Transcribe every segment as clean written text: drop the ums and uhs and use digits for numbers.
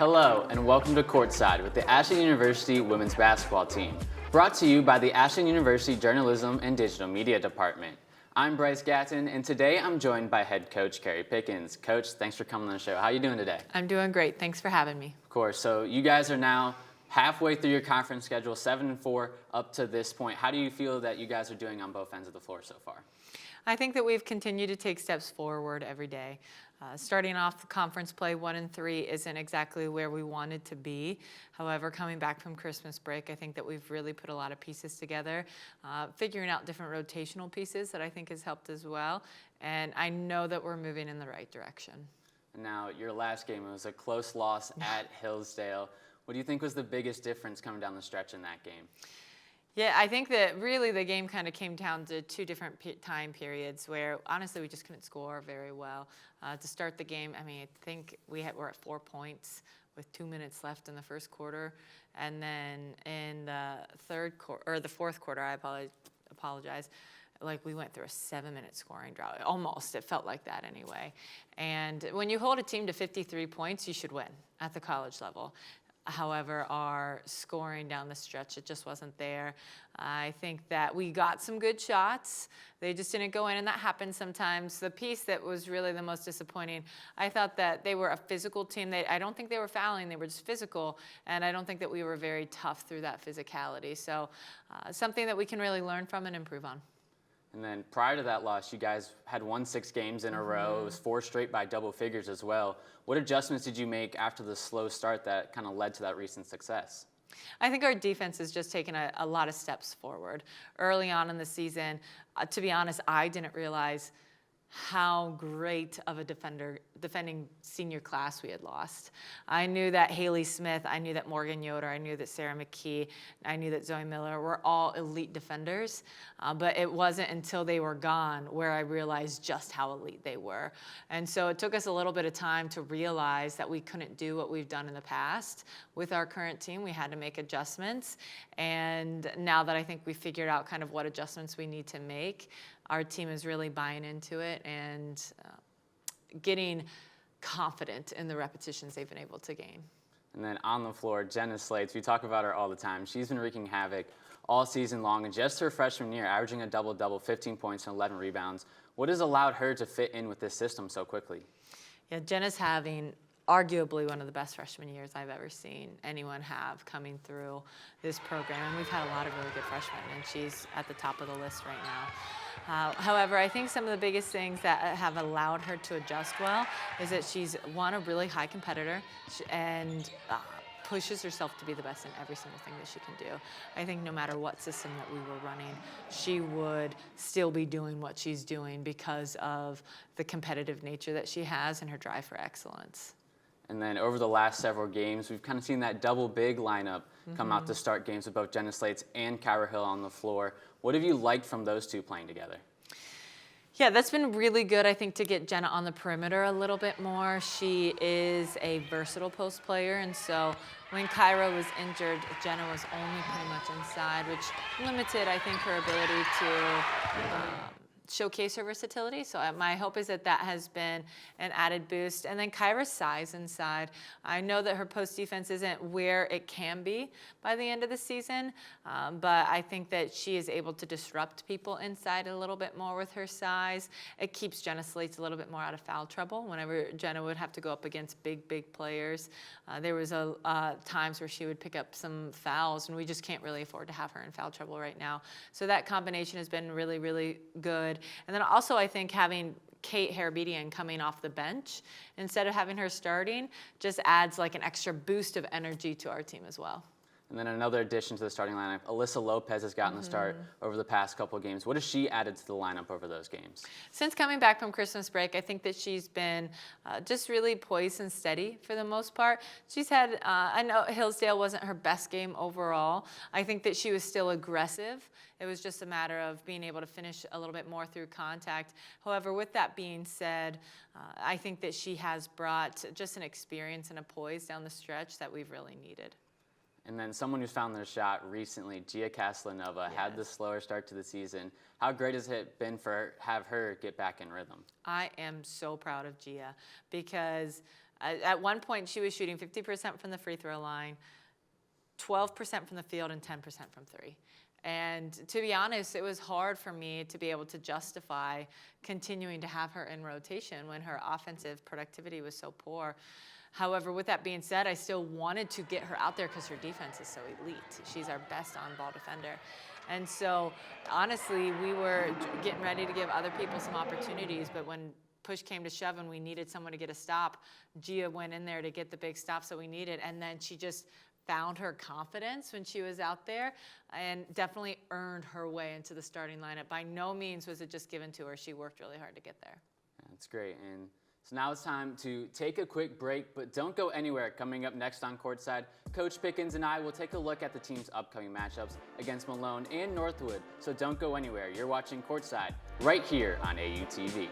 Hello, and welcome to Courtside with the Ashland University women's basketball team, brought to you by the Ashland University Journalism and Digital Media Department. I'm Bryce Gatton, and today I'm joined by head coach Carrie Pickens. Coach, thanks for coming on the show. How are you doing today? I'm doing great. Thanks for having me. Of course. So you guys are now halfway through your conference schedule, 7-4 up to this point. How do you feel that you guys are doing on both ends of the floor so far? I think that we've continued to take steps forward every day. Starting off the conference play 1-3 isn't exactly where we wanted to be. However, coming back from Christmas break, I think that we've really put a lot of pieces together, figuring out different rotational pieces that I think has helped as well. And I know that we're moving in the right direction. Now, your last game was a close loss at Hillsdale. What do you think was the biggest difference coming down the stretch in that game? Yeah, I think that really the game kind of came down to two different time periods where, honestly, we just couldn't score very well. To start the game, I mean, I think we're at 4 points with 2 minutes left in the first quarter. And then in the fourth quarter, I apologize, like we went through a 7-minute scoring drought. Almost, it felt like that anyway. And when you hold a team to 53 points, you should win at the college level. However, our scoring down the stretch, it just wasn't there. I think that we got some good shots. They just didn't go in, and that happens sometimes. The piece that was really the most disappointing, I thought that they were a physical team. I don't think they were fouling. They were just physical, and I don't think that we were very tough through that physicality. So something that we can really learn from and improve on. And then prior to that loss, you guys had won 6 games in a row. It was 4 straight by double figures as well. What adjustments did you make after the slow start that kind of led to that recent success? I think our defense has just taken a lot of steps forward. Early on in the season, to be honest, I didn't realize how great of a defending senior class we had lost. I knew that Haley Smith, I knew that Morgan Yoder, I knew that Sarah McKee, I knew that Zoe Miller were all elite defenders, but it wasn't until they were gone where I realized just how elite they were. And so it took us a little bit of time to realize that we couldn't do what we've done in the past. With our current team, we had to make adjustments. And now that I think we figured out kind of what adjustments we need to make, our team is really buying into it and getting confident in the repetitions they've been able to gain. And then on the floor, Jenna Slates, we talk about her all the time. She's been wreaking havoc all season long, and just her freshman year, averaging a double-double, 15 points and 11 rebounds. What has allowed her to fit in with this system so quickly? Yeah, Jenna's having arguably one of the best freshman years I've ever seen anyone have coming through this program. And we've had a lot of really good freshmen, and she's at the top of the list right now. However, I think some of the biggest things that have allowed her to adjust well is that she's, one, a really high competitor and pushes herself to be the best in every single thing that she can do. I think no matter what system that we were running, she would still be doing what she's doing because of the competitive nature that she has and her drive for excellence. And then over the last several games, we've kind of seen that double big lineup come out to start games with both Jenna Slates and Kyra Hill on the floor. What have you liked from those two playing together? Yeah, that's been really good, I think, to get Jenna on the perimeter a little bit more. She is a versatile post player, and so when Kyra was injured, Jenna was only pretty much inside, which limited, I think, her ability to showcase her versatility. So my hope is that that has been an added boost. And then Kyra's size inside. I know that her post defense isn't where it can be by the end of the season, but I think that she is able to disrupt people inside a little bit more with her size. It keeps Jenna Slates a little bit more out of foul trouble whenever Jenna would have to go up against big players. There was times where she would pick up some fouls, and we just can't really afford to have her in foul trouble right now. So that combination has been really good. And then also I think having Kate Harabedian coming off the bench instead of having her starting just adds like an extra boost of energy to our team as well. And then another addition to the starting lineup, Alyssa Lopez has gotten the start over the past couple of games. What has she added to the lineup over those games? Since coming back from Christmas break, I think that she's been just really poised and steady for the most part. She's had, I know Hillsdale wasn't her best game overall. I think that she was still aggressive. It was just a matter of being able to finish a little bit more through contact. However, with that being said, I think that she has brought just an experience and a poise down the stretch that we've really needed. And then someone who's found their shot recently, Gia Castellanova, had the slower start to the season. How great has it been for have her get back in rhythm? I am so proud of Gia because At one point, she was shooting 50% from the free throw line, 12% from the field, and 10% from three. And to be honest, it was hard for me to be able to justify continuing to have her in rotation when her offensive productivity was so poor. However, with that being said, I still wanted to get her out there because her defense is so elite. She's our best on-ball defender. And so, honestly, we were getting ready to give other people some opportunities, but when push came to shove and we needed someone to get a stop, Gia went in there to get the big stops that we needed, and then she just found her confidence when she was out there and definitely earned her way into the starting lineup. By no means was it just given to her. She worked really hard to get there. That's great. And so now it's time to take a quick break, but don't go anywhere. Coming up next on Courtside, Coach Pickens and I will take a look at the team's upcoming matchups against Malone and Northwood. So don't go anywhere. You're watching Courtside right here on AUTV.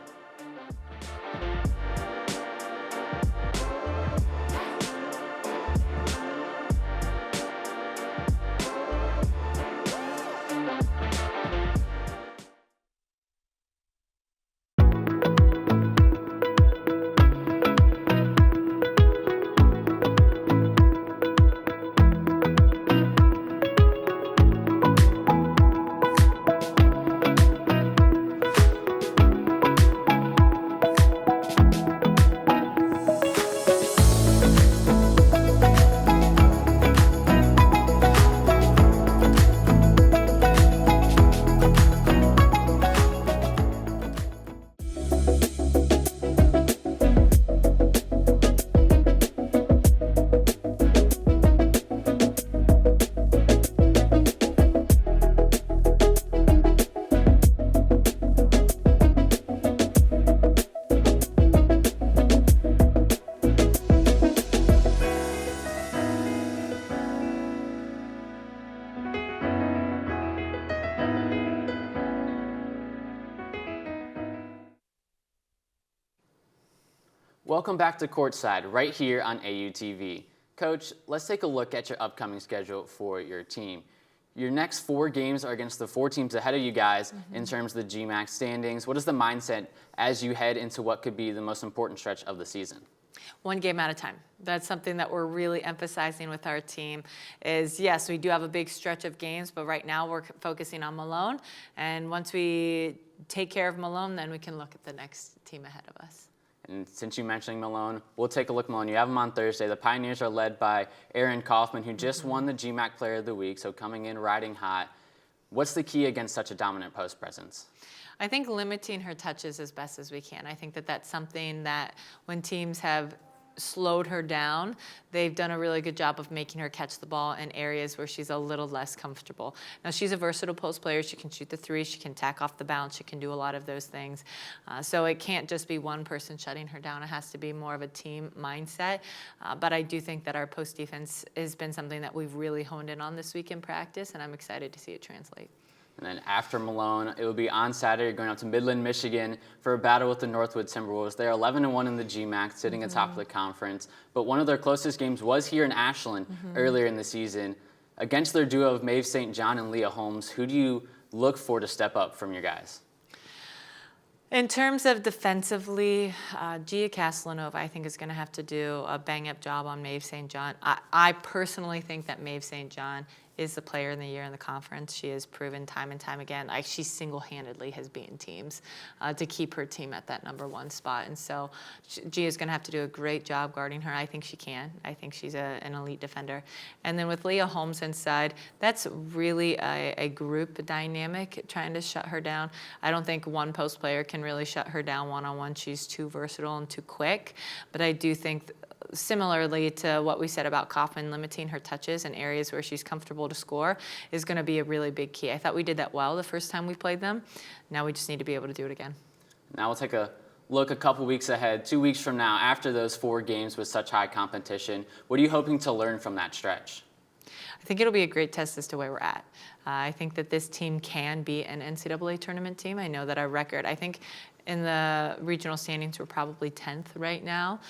Welcome back to Courtside, right here on AUTV. Coach, let's take a look at your upcoming schedule for your team. Your next 4 games are against the 4 teams ahead of you guys in terms of the GMAC standings. What is the mindset as you head into what could be the most important stretch of the season? One game at a time. That's something that we're really emphasizing with our team is, yes, we do have a big stretch of games, but right now we're focusing on Malone. And once we take care of Malone, then we can look at the next team ahead of us. And since you mentioned Malone, we'll take a look at Malone. You have them on Thursday. The Pioneers are led by Aaron Kaufman, who just won the GMAC Player of the Week, so coming in riding hot. What's the key against such a dominant post presence? I think limiting her touches as best as we can. I think that that's something that when teams have slowed her down, they've done a really good job of making her catch the ball in areas where she's a little less comfortable. Now, she's a versatile post player. She can shoot the three. She can tack off the bounce. She can do a lot of those things. So it can't just be one person shutting her down. It has to be more of a team mindset. But I do think that our post defense has been something that we've really honed in on this week in practice, and I'm excited to see it translate. And then after Malone, it will be on Saturday, going out to Midland, Michigan for a battle with the Northwood Timberwolves. They're 11-1 in the GMAC, sitting atop the conference. But one of their closest games was here in Ashland earlier in the season. Against their duo of Maeve St. John and Leah Holmes, who do you look for to step up from your guys? In terms of defensively, Gia Castellanova, I think, is going to have to do a bang-up job on Maeve St. John. I personally think that Maeve St. John is the player in the year in the conference. She has proven time and time again, like she single-handedly has beaten teams to keep her team at that #1 spot. And so Gia is going to have to do a great job guarding her. I think she can. I think she's an elite defender. And then with Leah Holmes inside, that's really a group dynamic trying to shut her down. I don't think one post player can really shut her down one-on-one. She's too versatile and too quick. But I do think similarly to what we said about Kaufman, limiting her touches in areas where she's comfortable to score is going to be a really big key. I thought we did that well the first time we played them. Now we just need to be able to do it again. Now we'll take a look a couple weeks ahead, 2 weeks from now, after those 4 games with such high competition. What are you hoping to learn from that stretch? I think it'll be a great test as to where we're at. I think that this team can be an NCAA tournament team. I know that our record, I think in the regional standings, we're probably 10th right now.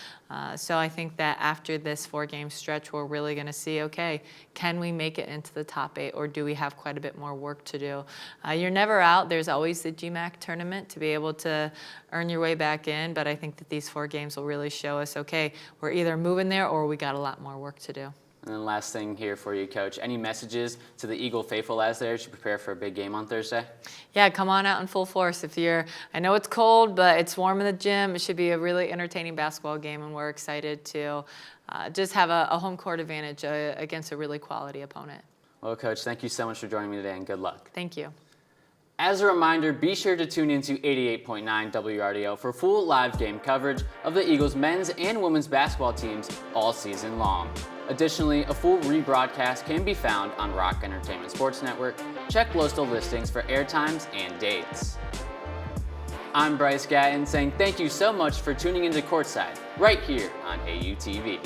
So I think that after this 4-game stretch, we're really going to see, okay, can we make it into the top 8, or do we have quite a bit more work to do? You're never out. There's always the GMAC tournament to be able to earn your way back in, but I think that these 4 games will really show us, okay, we're either moving there or we got a lot more work to do. And then last thing here for you, Coach, any messages to the Eagle faithful as they prepare for a big game on Thursday? Yeah, come on out in full force. I know it's cold, but it's warm in the gym. It should be a really entertaining basketball game, and we're excited to just have a home court advantage against a really quality opponent. Well, Coach, thank you so much for joining me today, and good luck. Thank you. As a reminder, be sure to tune into 88.9 WRDO for full live game coverage of the Eagles men's and women's basketball teams all season long. Additionally, a full rebroadcast can be found on Rock Entertainment Sports Network. Check postal listings for airtimes and dates. I'm Bryce Gatton saying thank you so much for tuning into Courtside right here on AUTV.